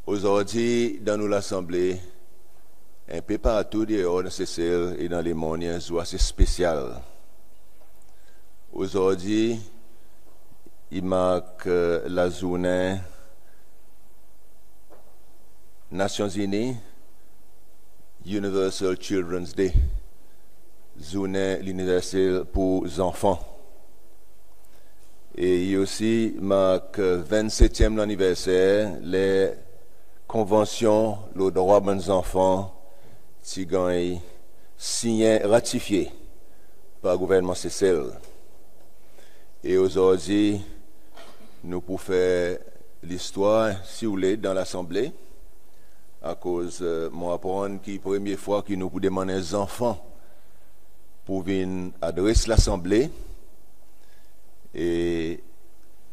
Aujourd'hui, dans l'Assemblée, un peu partout dehors dans ces salles et dans les mondes, il y a un jour assez spécial. Aujourd'hui, il marque la journée Nations Unies Universal Children's Day, journée universelle pour les enfants. Et il aussi marque 27e anniversaire les conventions le droit des enfants qui ont signé, ratifié par le gouvernement Seychelles. Et aujourd'hui, nous pouvons faire l'histoire, si vous voulez, dans l'Assemblée, à cause de mon apprendre qui première fois que nous pouvons demander aux enfants pour venir adresser l'Assemblée. Et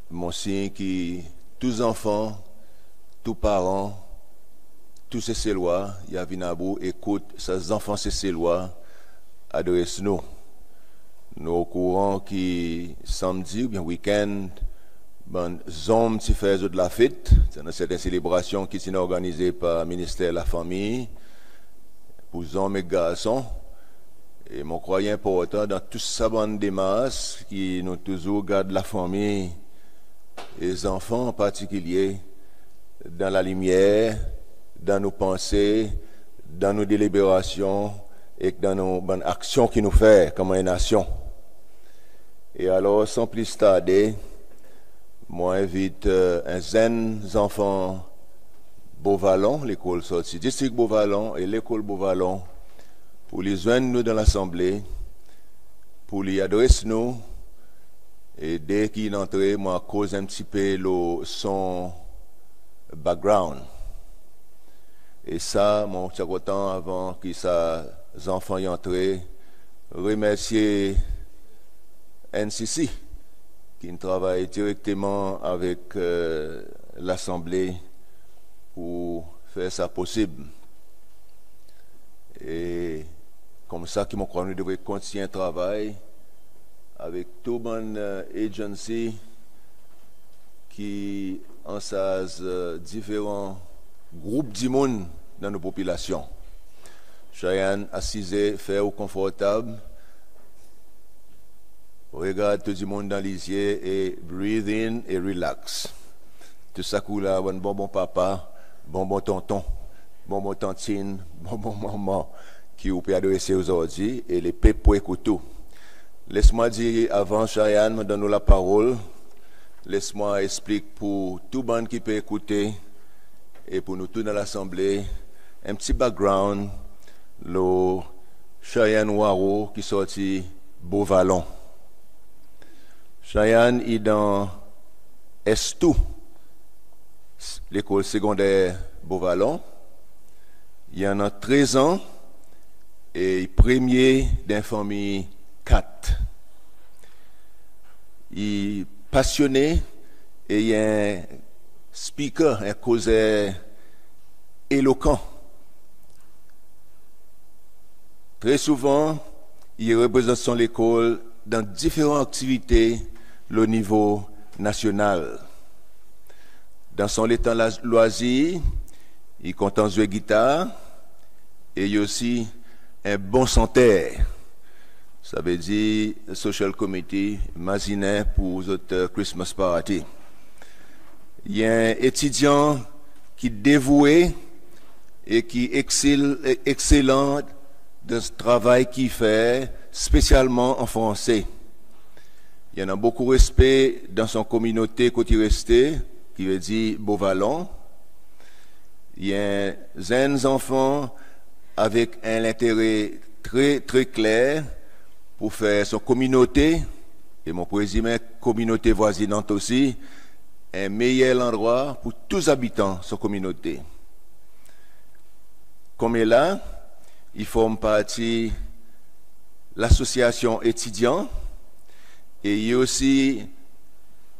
mon signe qui tous enfants, tous parents, tous ces Célois, il y a Vinabou, écoute, ces enfants ces Célois adressent nous. Nous au courant qui samedi ou bien week-end, ben, hommes qui font de la fête, c'est une certaine célébration qui est organisée par le ministère de la Famille, pour hommes et garçons. Et mon croyant important dans toute sa bande de masse qui nous toujours gardent la famille et les enfants en particulier dans la lumière, dans nos pensées, dans nos délibérations et dans nos bonnes actions qui nous font comme une nation. Et alors, sans plus tarder, moi invite un jeune enfant Beauvallon, l'école sortie district Beauvallon et l'école Beauvallon, pour les joindre nous dans l'Assemblée, pour les adresser nous, et dès qu'il entre, moi, cause un petit peu son background. Et ça, mon petit content avant que ces enfants y entrent, remercier NCC, qui travaille directement avec l'Assemblée pour faire ça possible. Et comme ça, qui m'ont croit, nous devons continuer un travail avec tout mon agency qui en différents groupes du monde dans nos populations. Cheyenne assisé, faire confortable, regarde tout le monde dans les yeux et breathe in et relax. Tout ça là, bon papa, bon tonton, bon tantine, bon maman qui vous peut adresser aujourd'hui et les peuples pour écouter. Laisse-moi dire avant Cheyenne me donne la parole. Laisse-moi expliquer pour tout le monde qui peut écouter et pour nous tous dans l'Assemblée un petit background. Le Cheyenne Waro qui sorti Beauvallon. Cheyenne est dans Estou, l'école secondaire Beauvallon. Il y en a 13 ans et premier d'une famille 4. Il est passionné et il est un speaker, un causeur éloquent. Très souvent, il représente son école dans différentes activités au niveau national. Dans son temps loisir, il compte jouer guitare et il est aussi un bon chanteur. Ça veut dire social committee, Mazinet pour autres Christmas party. Il y a un étudiant qui est dévoué et qui est excellent dans ce travail qu'il fait, spécialement en français. Il y en a beaucoup de respect dans son communauté côté resté, qui veut dire Beauvallon. Il y a un jeune enfant avec un intérêt très très clair pour faire son communauté, et mon président communauté voisinante aussi, un meilleur endroit pour tous les habitants de sa communauté. Comme il là, il forme partie de l'association étudiant et il est aussi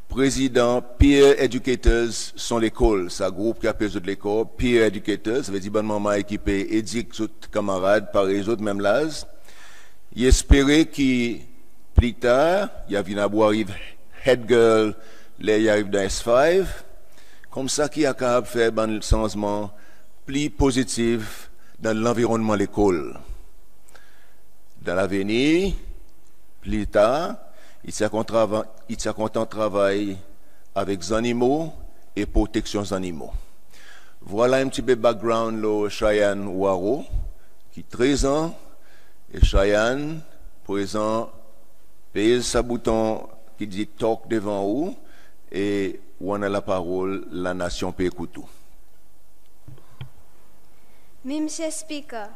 président Peer Educators son l'école, c'est un groupe qui appelle de l'école Peer Educators, ça veut dire bonne maman équipée éduque ses camarades par les autres même l'âge. Il espérait que plus tard, il y a Vinabou arrive head girl, là il arrive dans S5, Comme ça qui a capable de faire un changement plus positif dans l'environnement de l'école. Dans l'avenir, plus tard, il s'est content travailler avec les animaux et protection des animaux. Voilà un petit peu de background de Cheyenne Waro, qui a 13 ans, et Cheyenne, présent, pèse sa bouton qui dit talk devant vous, et on a la parole, la nation peut écouter. Monsieur Speaker,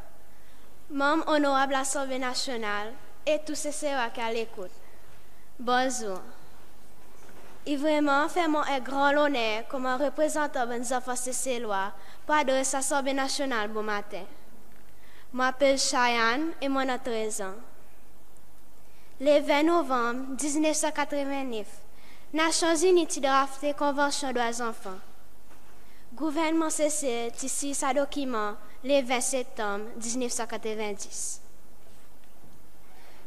membre honorable de l'Assemblée nationale et tous ceux qui sont à l'écoute. Bonjour. Il vraiment fait un grand honneur comme représentant des enfants CCLOA pour adresser l'Assemblée nationale bon matin. Je m'appelle Cheyenne et je ai 13 ans. Le 20 novembre 1989, les Nations Unies ont drafté la Convention des droits des enfants. Le gouvernement CC a signé ce document le 20 septembre 1990.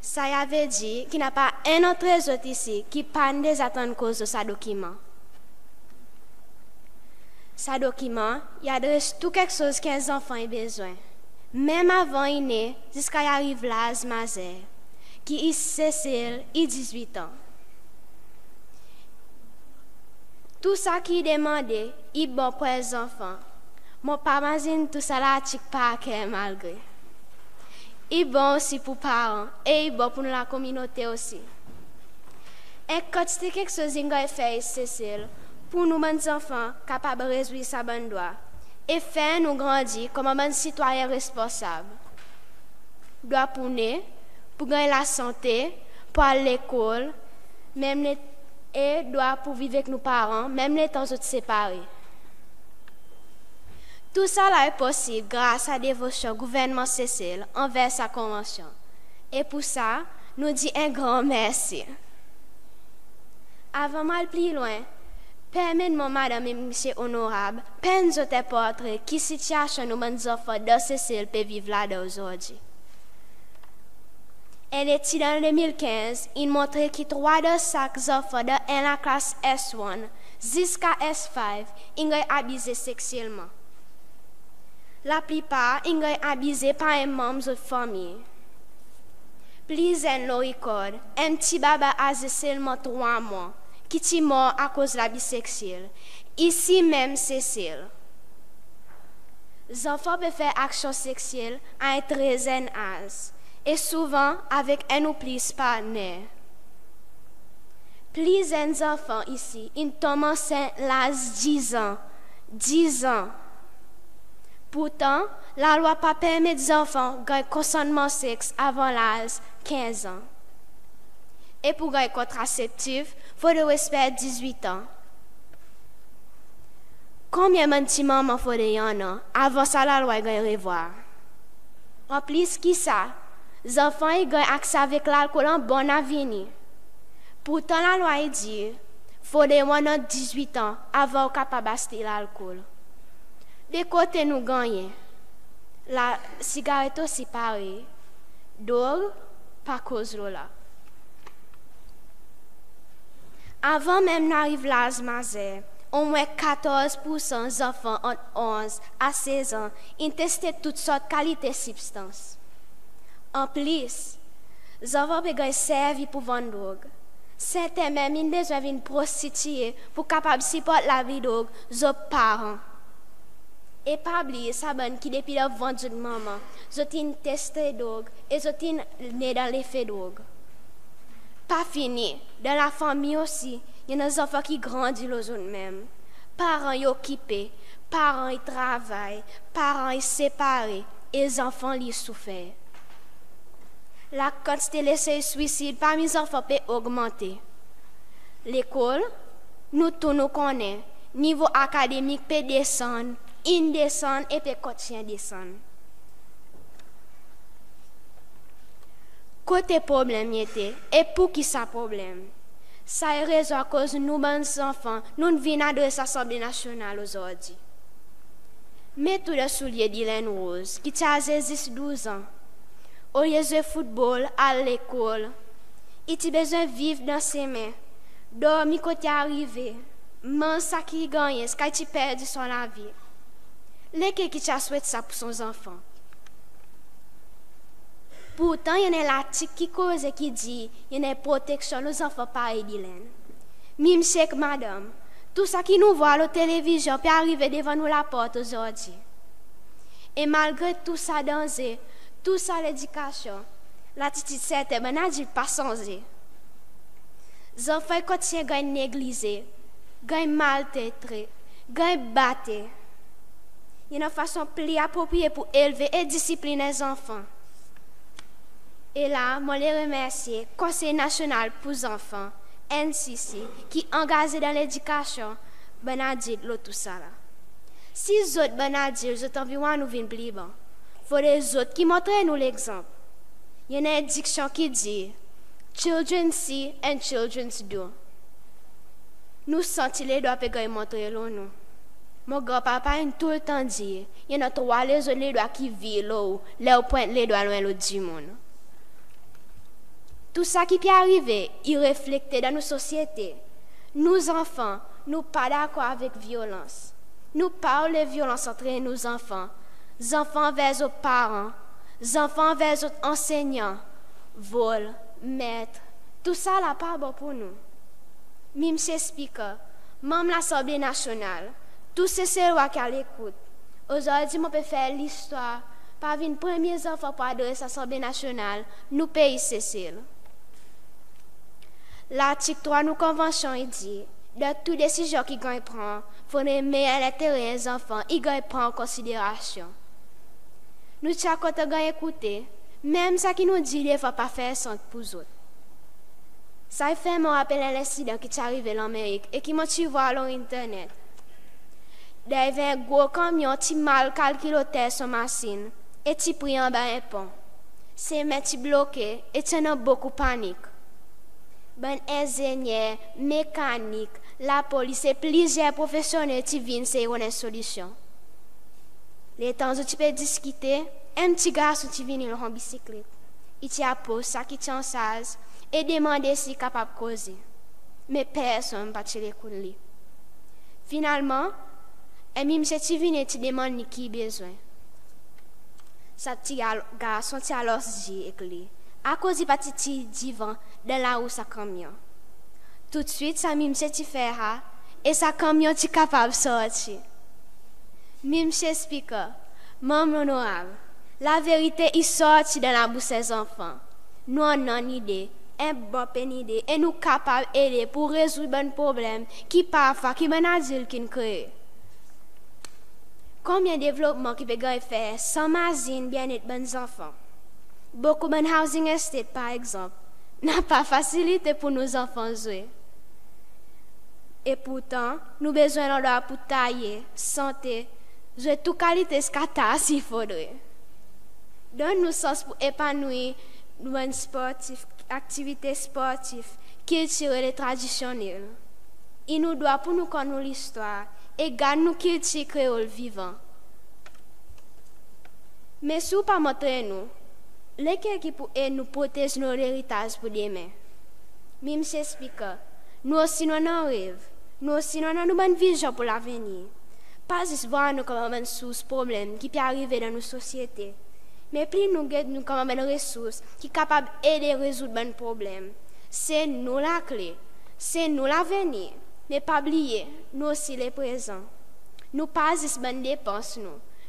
Ça avait dit qu'il n'y a pas un autre autres ici qui pas des attentes cause de ce document. Ce document, il adresse tout quelque chose que les enfants ont besoin. Même avant qu'il naît, jusqu'à y arrive l'âge majeur, qui est Cécile, il 18 ans. Tout ça qui est demandé, il est bon pour les enfants. Mon papa imagine tout ça là, tu pas malgré. Il est bon aussi pour les parents et il est bon pour la communauté aussi. Et quand c'est quelque chose que fait Cécile, pour nous, les enfants, capables de résoudre sa bonne droit et faire nous grandir comme un citoyen responsable. Droit pour nous, pour gagner la santé, pour aller à l'école, même les et droit pour vivre avec nos parents, même les temps séparés. Tout cela est possible grâce à la dévotion du gouvernement Cécile envers sa convention. Et pour ça, nous disons un grand merci. Avant d'aller plus loin, permettez-moi, madame et monsieur honorable, peindre votre portrait qui situation nous les enfants de Cécile peut vivre là aujourd'hui. Elle est dans 2015, il montrait que 3 de chaque enfants de la classe S1 jusqu'à S5 ont été abusés sexuellement. La plupart ont été abusés par un membre de la famille. Plus le record, un petit bébé âgé seulement 3 mois qui est mort à cause de l'abus sexuel. Ici même, Cécile. Les enfants peuvent faire action sexuelle à un très jeune âge. Et souvent avec un ou plus partenaires. Plus jeunes enfants ici, ils tombent enceintes à l'âge 10 ans. 10 ans. Pourtant, la loi pas permet aux enfants de consentement sexe avant l'âge 15 ans. Et pour gagner contraceptif, il faut le respect 18 ans. Combien de petits mamans faut y en a avant ça la loi de revoir? En plus, qui ça? Les enfants ont accès avec l'alcool en bon avenir. Pourtant, la loi dit qu'il faut des 18 ans avant de capable d'acheter l'alcool. De côté, nous gagnons. La cigarette aussi pareil. Drogue, pas cause de là. Avant même d'arriver à l'âge majeur, au moins 14% des enfants entre 11 à 16 ans ont testé toutes sortes de qualités de substances. En plus, les enfants peuvent servir pour vendre drogue. Certains même ont besoin d'une prostituée pour capable supporter la vie de leurs parents. Et pas oublier ça qui depuis la vente de maman, ils ont testé drogue et ils ont né dans l'effet drogue. Pas fini, dans la famille aussi, il y a des enfants qui grandissent eux-mêmes. Parents sont occupés, parents ils travaillent, parents ils séparés et les enfants ils souffrent. La quantité de suicides parmi les enfants peut augmenter. L'école, nous tous nous connaissons, niveau académique peut descendre, descendre et peut continuer descendre. Côté problème était, et pour qui ça problème? Ça est raison à cause de nous, les enfants, nous venons de l'Assemblée nationale aujourd'hui. Mettez le soulier d'Hélène Rose, qui a 12 ans. Au lieu de jouer football à l'école, il a besoin de vivre dans ses mains, dormir quand il est arrivé, Mais ça qui gagne, c'est qu'il perd son la vie. L'équipe qui t'a souhaité ça pour son enfant. Pourtant, il y a l'article qui cause et qui dit il y a une protection aux enfants par Edilène. Même chèque madame, tout ça qui nous voit à la télévision peut arriver devant nous la porte aujourd'hui. Et malgré tout ça danger, tout ça l'éducation, l'attitude certaine, ben adulte pas changé. Les enfants continuent à négliger, à maltraiter, à battre. Il y a une façon plus appropriée pour élever et discipliner les enfants. Et là, je les remercie, Conseil national pour les enfants, NCC, qui est engagé dans l'éducation, ben adulte, tout ça là. Si les autres ben adultes, les environ nous viennent plus bon, il faut les autres qui montrent nous l'exemple. Il y a une édiction qui dit Children see and children do. Nous sentons les doigts pour montrer nous. Mon grand-papa a tout le temps dit il y a trois les autres les doigts qui vivent là où pointent les doigts loin l'autre du monde. Tout ça qui peut arriver, il reflète dans nos sociétés. Nous enfants, nous pas d'accord avec violence. Nous parlons de violence entre nos enfants vers nos parents, enfants vers nos enseignants, vol, maîtres, tout ça là pas bon pour nous. Même chez speaker, même l'Assemblée nationale, tous ces lois qui l'écoute. Aujourd'hui, on peut faire l'histoire par une première enfant pour adresser l'Assemblée nationale, nous pays Cécile. L'article 3 de la Convention dit de toutes les décisions qui prend, il faut aimer l'intérêt des enfants, il prend en considération. Nous sommes contents d'écouter, même ça qui nous dit il ne faut pas faire ça pour les autres. Ça fait me rappeler l'incident qui est arrivé en Amérique et qui m'a tué voir sur Internet. Il y avait un gros camion qui mal calculé son machine et qui pris en bas un pont. C'est mettre bloqué et tu as beaucoup de panique. Ben ingénieur, mécanique, la police et plusieurs professionnels qui viennent essayer une solution. Les temps où tu peux discuter, un petit garçon qui vient en bicyclette. Il t'a posé ça qui tient en sage et demandé s'il est capable de causer. Mais personne n'a pas tiré coup de lui. Finalement, même si tu viens te demander qui a besoin. Ce petit garçon t'a alors dit avec lui. À cause du petit divan de la roue sa camion. Tout de suite, ça même si tu fais et sa camion est capable de sortir. Même chez speaker, même honorable, la vérité est sortie de la bouche des enfants. Nous avons une idée, un bon idée, et nous sommes capables d'aider pour résoudre un problème qui parfois qui est adulte qui crée. Combien de développement qui peut faire sans machine bien-être des enfants? Beaucoup de housing estate, par exemple, n'a pas facilité pour nos enfants jouer. Et pourtant, nous avons besoin d'endroits pour tailler, santé, jouer toute qualité de kata s'il faudrait. Donne-nous sens pour épanouir nos sportifs, activités sportives, culturelles et traditionnelles. Il nous doit pour nous connaître l'histoire et garder nos cultures créoles vivantes. Mais si vous ne montrez nous, lesquels qui pourraient nous protéger nos héritages pour demain. Même chez speaker, nous aussi nous en rêve, nous aussi nous avons une bonne vision pour l'avenir. Pas juste voir nous comme une source problème qui peut arriver dans nos sociétés, mais plus nous avons comme une ressource qui est capable d'aider à résoudre un problème. C'est nous la clé, c'est nous l'avenir, mais pas oublier, nous aussi les présents. Nous pas juste bonnes dépenses,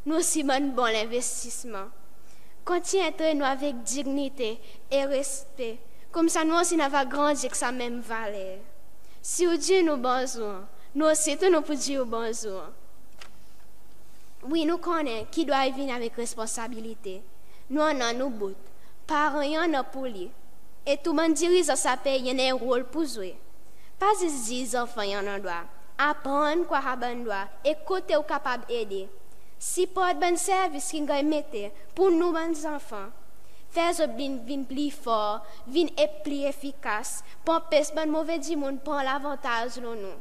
nous aussi bon investissement. Continuez-nous avec dignité et respect, comme ça nous aussi n'avons grandi avec sa même valeur. Si vous dites nous bonjour, nous aussi nous pouvons dire bonjour. Oui, nous connaissons qui doit venir avec responsabilité. Nous en avons nos bouts, parents en ont pour lui. Et tout le monde dirigeant sa paix, il y a un rôle pour jouer. Pas juste dire aux enfants en ont droit, apprendre quoi à bon droit et côté ou capable d'aider. Si pas de bon service qui nous mettre pour nous, bons enfants, faire ce vin plus fort, vin plus efficace, pour empêcher bon mauvais du monde prendre l'avantage de nous.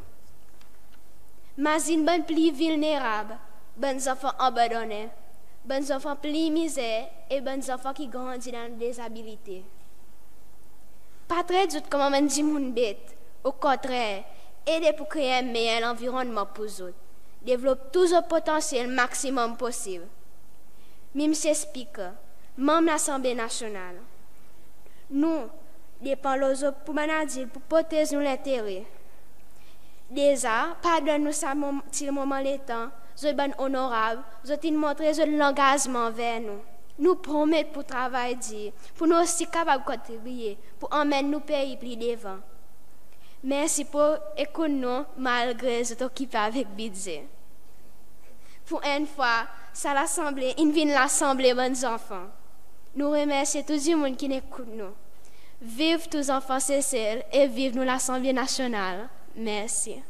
Mais une bonne plus vulnérable, bons enfants abandonnés, bons enfants plus misère et bons enfants qui grandissent dans la déshabilité. Pas très doute comment on dit monde bête, au contraire, aider pour créer un meilleur environnement pour eux autres. Développe tout le potentiel maximum possible. Même ces speakers, membres de l'Assemblée nationale, nous dépendons aux autres pour manager, pour protéger l'intérêt. Déjà, pardonne-nous ça, si le moment est temps, vous êtes honorable, vous êtes montré l'engagement vers nous. Nous promettons pour travailler, pour nous aussi capables de contribuer, pour emmener nos pays plus devant. Merci pour écouter nous malgré ce occupé avec budget. Pour une fois, ça l'assemblée, il vient l'assemblée bonnes enfants. Nous remercions tout le monde qui écoute nous. Vive tous les enfants Cécile et vive nous l'Assemblée nationale. Merci.